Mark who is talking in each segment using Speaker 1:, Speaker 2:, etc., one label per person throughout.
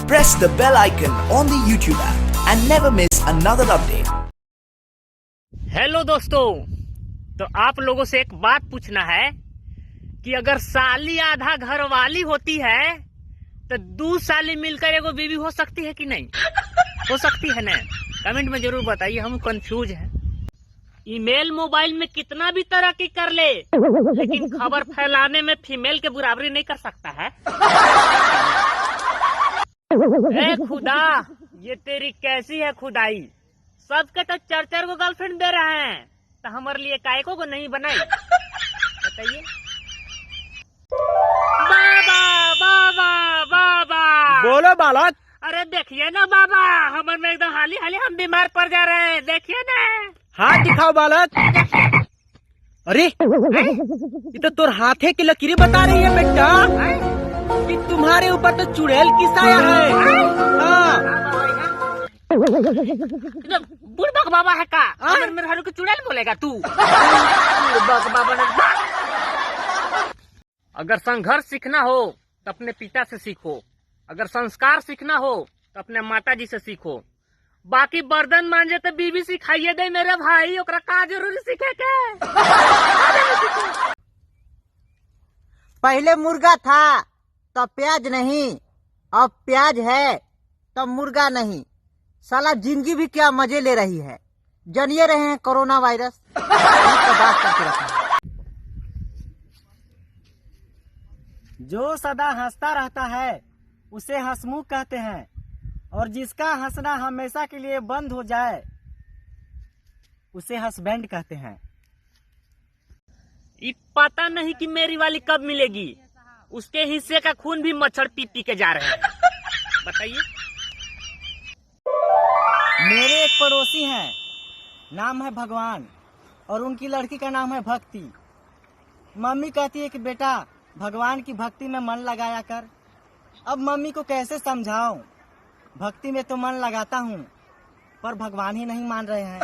Speaker 1: press the bell icon on the YouTube app and never miss another update.
Speaker 2: Hello दोस्तों, तो आप लोगों से एक बात पूछना है कि अगर साली आधा घर वाली होती है तो 2 साली मिलकर एगो बीवी हो सकती है कि नहीं? हो सकती है ना? कमेंट में जरूर बताइए, हम कंफ्यूज हैं। ईमेल मोबाइल में कितना भी तरक्की कर ले, लेकिन खबर फैलाने में फीमेल के बराबरी नहीं कर सकता है। ए खुदा, ये तेरी कैसी है खुदाई? सबके तो 4-4 को गर्लफ्रेंड दे रहे हैं, तो हमारे लिए कायको को नहीं बनाई? बताइए। बाबा बाबा बाबा
Speaker 3: बोलो बालक।
Speaker 2: अरे देखिए ना बाबा, हमारे में एकदम हाली हाली हम बीमार पड़ जा रहे हैं, देखिए ना।
Speaker 3: हाथ दिखाओ बालक। अरे ये तो तोर हाथे की लकीरें बता रही है बेटा कि तुम्हारे ऊपर तो चुड़ैल की साया है। हाँ।
Speaker 2: बुड़बक बाबा है का? मेरे हारू को चुड़ैल बोलेगा तू? बुड़बक बाबा ने। अगर संघर्ष सीखना हो तो अपने पिता से सीखो, अगर संस्कार सीखना हो तो अपने माता जी से सीखो, बाकी बर्तन मांजे तो बीबी सिखाइए दे मेरे भाई, ओकरा का जरूरी सीखे के।
Speaker 4: पहले मुर्गा था तब प्याज नहीं, अब प्याज है तब मुर्गा नहीं। साला जिंदगी भी क्या मजे ले रही है। जानिए रहे हैं कोरोना वायरस। बात करके रखा।
Speaker 3: जो सदा हंसता रहता है उसे हंसमुख कहते हैं, और जिसका हंसना हमेशा के लिए बंद हो जाए उसे हंसबैंड कहते हैं।
Speaker 2: ये पता नहीं कि मेरी वाली कब मिलेगी, उसके हिस्से का खून भी मच्छर पी पी के जा रहे हैं। बताइए।
Speaker 3: मेरे एक पड़ोसी हैं, नाम है भगवान, और उनकी लड़की का नाम है भक्ति। मम्मी कहती है कि बेटा भगवान की भक्ति में मन लगाया कर। अब मम्मी को कैसे समझाऊं? भक्ति में तो मन लगाता हूं, पर भगवान ही नहीं मान रहे हैं।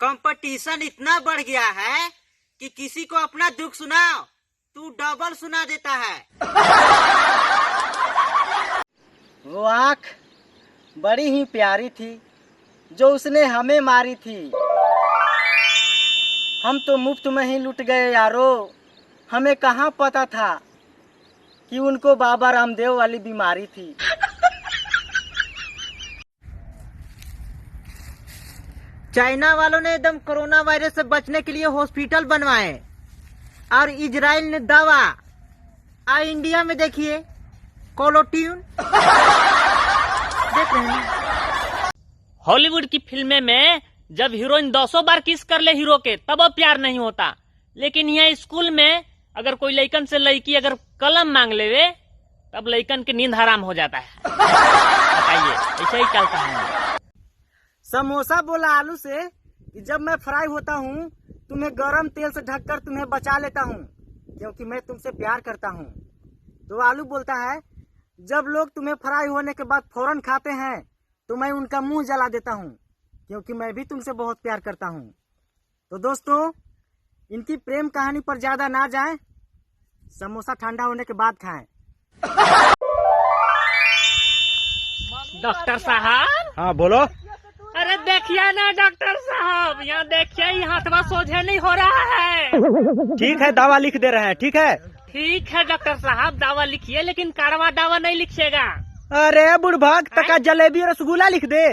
Speaker 4: कंपटीशन इतना बढ़ गया है कि किसी को अपना दुख सुनाओ तू डबल सुना देता है।
Speaker 3: वो आँख बड़ी ही प्यारी थी जो उसने हमें मारी थी। हम तो मुफ्त में ही लुट गए यारो, हमें कहाँ पता था कि उनको बाबा रामदेव वाली बीमारी थी।
Speaker 4: चाइना वालों ने एकदम कोरोना वायरस से बचने के लिए हॉस्पिटल बनवाए, और इजराइल ने दवा, और इंडिया में देखिए कोलोट्यून। देख रहे हैं
Speaker 2: हॉलीवुड की फिल्में में जब हीरोइन 200 बार किस कर ले हीरो के, तब अब प्यार नहीं होता। लेकिन यहाँ स्कूल में अगर कोई लइकन से लड़की अगर कलम मांग लेवे, तब लइकन की नींद हराम हो जाता है। बताइए, ऐसा ही चलता है।
Speaker 3: समोसा बोला आलू से कि जब मैं फ्राई होता हूँ तुम्हें गरम तेल से ढककर तुम्हें बचा लेता हूँ, क्योंकि मैं तुमसे प्यार करता हूँ। तो आलू बोलता है जब लोग तुम्हें फ्राई होने के बाद फौरन खाते हैं तो मैं उनका मुंह जला देता हूँ, क्योंकि मैं भी तुमसे बहुत प्यार करता हूँ। तो दोस्तों, इनकी प्रेम कहानी पर ज्यादा ना जाएं, समोसा ठंडा होने के बाद खाएं।
Speaker 2: डॉक्टर साहब।
Speaker 3: हाँ बोलो।
Speaker 2: अरे देखिए ना डॉक्टर साहब, यहाँ देखिए, ये हाथवा सोझे नहीं हो रहा है।
Speaker 3: ठीक है, दवा लिख दे रहे हैं। ठीक है,
Speaker 2: ठीक है डॉक्टर साहब, दवा लिखिए, लेकिन कारवा दवा नहीं लिखिएगा।
Speaker 3: अरे बुढ़भाग, तका जलेबी और रसगुल्ला लिख दे।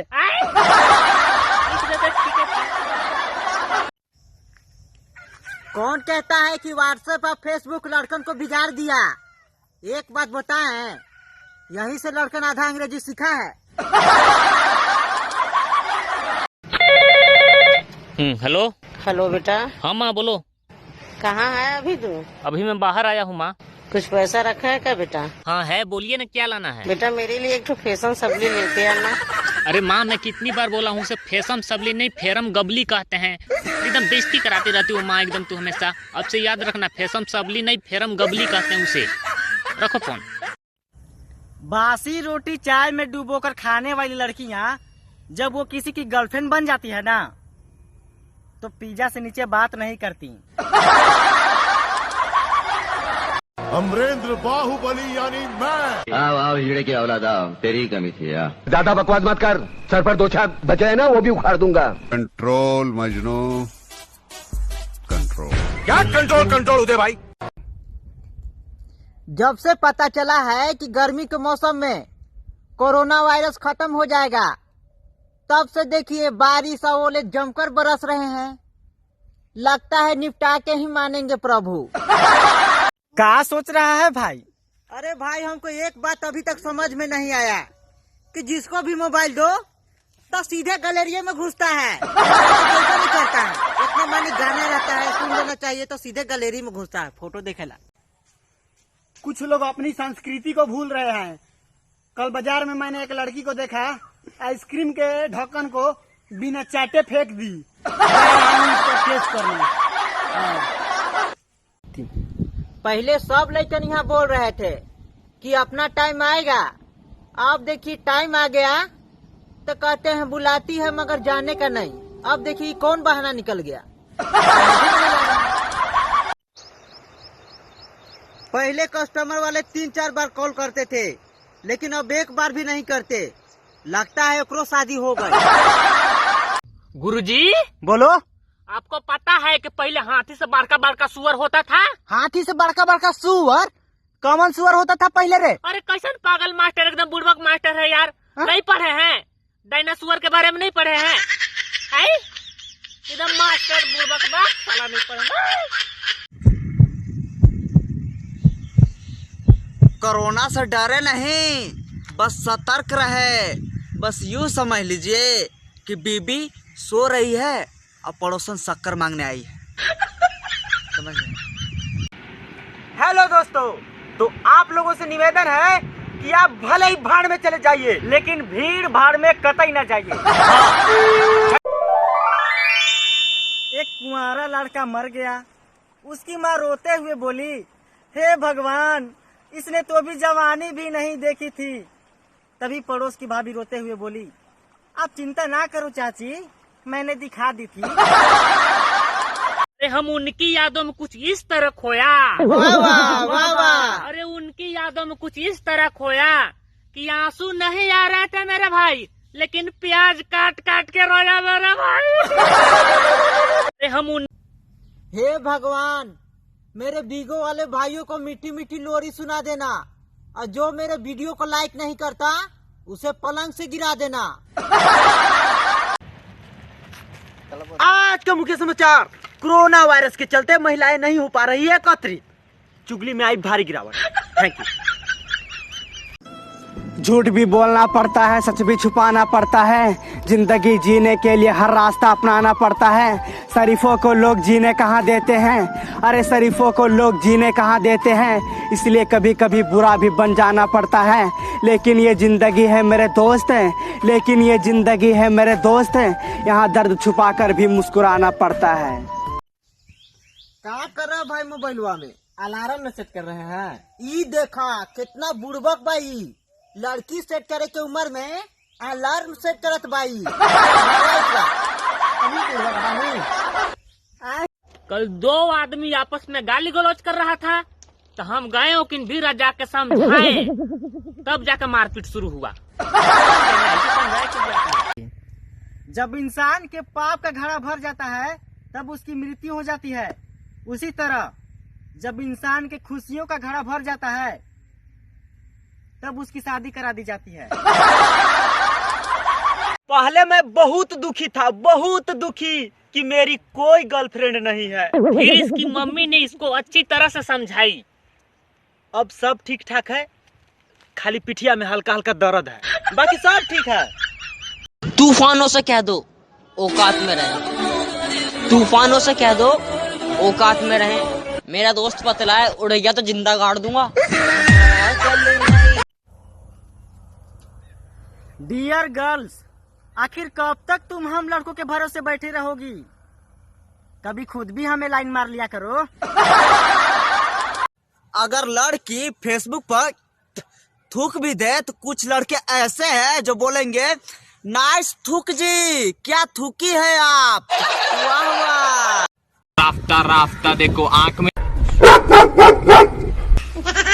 Speaker 4: कौन कहता है कि व्हाट्सएप और फेसबुक लड़कन को बिगाड़ दिया? एक बात बताएं, यहीं से लड़कन आधा अंग्रेजी सीखा है।
Speaker 2: हेलो।
Speaker 5: हेलो बेटा।
Speaker 2: हाँ माँ बोलो।
Speaker 5: कहाँ है अभी तू?
Speaker 2: अभी मैं बाहर आया हूँ माँ।
Speaker 5: कुछ पैसा रखा है क्या बेटा?
Speaker 2: हाँ है, बोलिए ना क्या लाना है।
Speaker 5: बेटा मेरे लिए एक तो फैशन सबली लेते आना।
Speaker 2: अरे माँ, मैं कितनी बार बोला हूँ, उसे फैशन सबली नहीं फेरम गबली कहते हैं। एकदम बेइज्जती कराती रहती हूँ माँ, एकदम तू हमेशा। अब से याद रखना, फैशन सबली नहीं फेरम गबली कहते हैं उसे। रखो फोन।
Speaker 3: बासी रोटी चाय में डुबोकर खाने वाली लड़कियाँ जब वो किसी की गर्लफ्रेंड बन जाती है ना, तो पिज्जा से नीचे बात नहीं करती।
Speaker 6: अमरेंद्र बाहुबली यानी मैं।
Speaker 7: आओ आओ हीरे की औलाद आओ, तेरी ही कमी थी यार।
Speaker 8: ज्यादा बकवास मत कर, सर पर दो छाप बचे है ना, वो भी उखाड़ दूंगा।
Speaker 6: Control Majnu, control.
Speaker 8: क्या कंट्रोल कंट्रोल उदय भाई?
Speaker 4: जब से पता चला है कि गर्मी के मौसम में कोरोना वायरस खत्म हो जाएगा, तब से देखिए बारिश और ओले जमकर बरस रहे हैं। लगता है निपटा के ही मानेंगे प्रभु।
Speaker 3: क्या सोच रहा है भाई?
Speaker 4: अरे भाई, हमको एक बात अभी तक समझ में नहीं आया कि जिसको भी मोबाइल दो तो सीधे गैलरी में घुसता है, ऐसा नहीं करता है। इतना मानी गाना रहता है, सुन लेना चाहिए, तो सीधे गैलरी में घुसता है फोटो देखेला।
Speaker 3: कुछ लोग अपनी संस्कृति को भूल रहे हैं। कल बाजार में मैंने एक लड़की को देखा, आइसक्रीम के ढक्कन को बिना चाटे फेंक दी। केस करने।
Speaker 4: पहले सब लड़कन यहाँ बोल रहे थे कि अपना टाइम आएगा, अब देखिए टाइम आ गया तो कहते हैं बुलाती है मगर जाने का नहीं। अब देखिए कौन बहाना निकल गया। पहले कस्टमर वाले 3-4 बार कॉल करते थे, लेकिन अब एक बार भी नहीं करते। लगता है ओकरो शादी हो गई।
Speaker 2: गुरुजी,
Speaker 3: बोलो।
Speaker 2: आपको पता है कि पहले हाथी से बड़का बड़का सुअर होता था?
Speaker 4: हाथी से बड़का बड़का सुअर? कौन सुअर होता था पहले रे?
Speaker 2: अरे कैसन पागल मास्टर, एकदम बुड़बक मास्टर है यार। नहीं पढ़े हैं? डायनासोर के बारे में नहीं पढ़े हैं? एकदम मास्टर बुड़बक बात साला नहीं पढ़े।
Speaker 9: कोरोना से डरे नहीं, बस सतर्क रहे। बस यूँ समझ लीजिए कि बीबी सो रही है और पड़ोसन शक्कर मांगने आई है। समझ गए?
Speaker 3: हेलो दोस्तों, तो आप लोगों से निवेदन है कि आप भले ही भाड़ में चले जाइए, लेकिन भीड़ भाड़ में कतई न जाइए। एक कुंवारा लड़का मर गया। उसकी माँ रोते हुए बोली, हे भगवान, इसने तो अभी जवानी भी नहीं देखी थी। तभी पड़ोस की भाभी रोते हुए बोली, आप चिंता ना करो चाची, मैंने दिखा दी थी।
Speaker 2: अरे हम उनकी यादों में कुछ इस तरह खोया।
Speaker 4: वाह वाह वाह वाह।
Speaker 2: अरे उनकी यादों में कुछ इस तरह खोया कि आंसू नहीं आ रहा था मेरा भाई, लेकिन प्याज काट काट के रोया मेरा भाई। अरे हम उन
Speaker 4: हे भगवान, मेरे बीगो वाले भाइयों को मीठी मीठी लोरी सुना देना, और जो मेरे वीडियो को लाइक नहीं करता उसे पलंग से गिरा देना।
Speaker 3: आज का मुख्य समाचार, कोरोना वायरस के चलते महिलाएं नहीं हो पा रही है एकत्रित, चुगली में आई भारी गिरावट। Thank you. झूठ भी बोलना पड़ता है, सच भी छुपाना पड़ता है। जिंदगी जीने के लिए हर रास्ता अपनाना पड़ता है। शरीफों को लोग जीने कहाँ देते हैं? अरे शरीफों को लोग जीने कहाँ देते हैं? इसलिए कभी कभी बुरा भी बन जाना पड़ता है। लेकिन ये जिंदगी है मेरे दोस्त, लेकिन ये जिंदगी है मेरे दोस्त, यहाँ दर्द छुपा कर भी मुस्कुराना पड़ता है।
Speaker 4: क्या कर रहा भाई मोबाइलवा में? अलार्म सेट कर रहे हैं। ई देखा कितना बुड़बक भाई, लड़की सेट करे के उम्र में अलार्म सेट करत बाई।
Speaker 2: कल 2 आदमी आपस में गाली गलौज कर रहा था, तो हम गए वकील भी जाके समझाए, तब जाके मारपीट शुरू हुआ।
Speaker 3: जब इंसान के पाप का घड़ा भर जाता है तब उसकी मृत्यु हो जाती है। उसी तरह जब इंसान के खुशियों का घड़ा भर जाता है तब उसकी शादी करा दी जाती है। पहले मैं बहुत दुखी था, बहुत दुखी कि मेरी कोई गर्लफ्रेंड नहीं है।
Speaker 2: फिर इसकी मम्मी ने इसको अच्छी तरह से समझाई।
Speaker 3: अब सब ठीक ठाक है, खाली पिठिया में हल्का हल्का दर्द है, बाकी सब ठीक है।
Speaker 5: तूफानों से कह दो औकात में रहे, तूफानों से कह दो औकात में रहे। मेरा दोस्त पतला है, उड़ गया तो जिंदा गाड़ दूंगा।
Speaker 3: डियर गर्ल्स, आखिर कब तक तुम हम लड़कों के भरोसे बैठी रहोगी? कभी खुद भी हमें लाइन मार लिया करो।
Speaker 9: अगर लड़की फेसबुक पर थूक भी दे तो कुछ लड़के ऐसे हैं जो बोलेंगे, नाइस थूक जी, क्या थूकी है आप, वाह वाह।
Speaker 2: राफ्ता राफ्ता देखो आंख में।
Speaker 10: है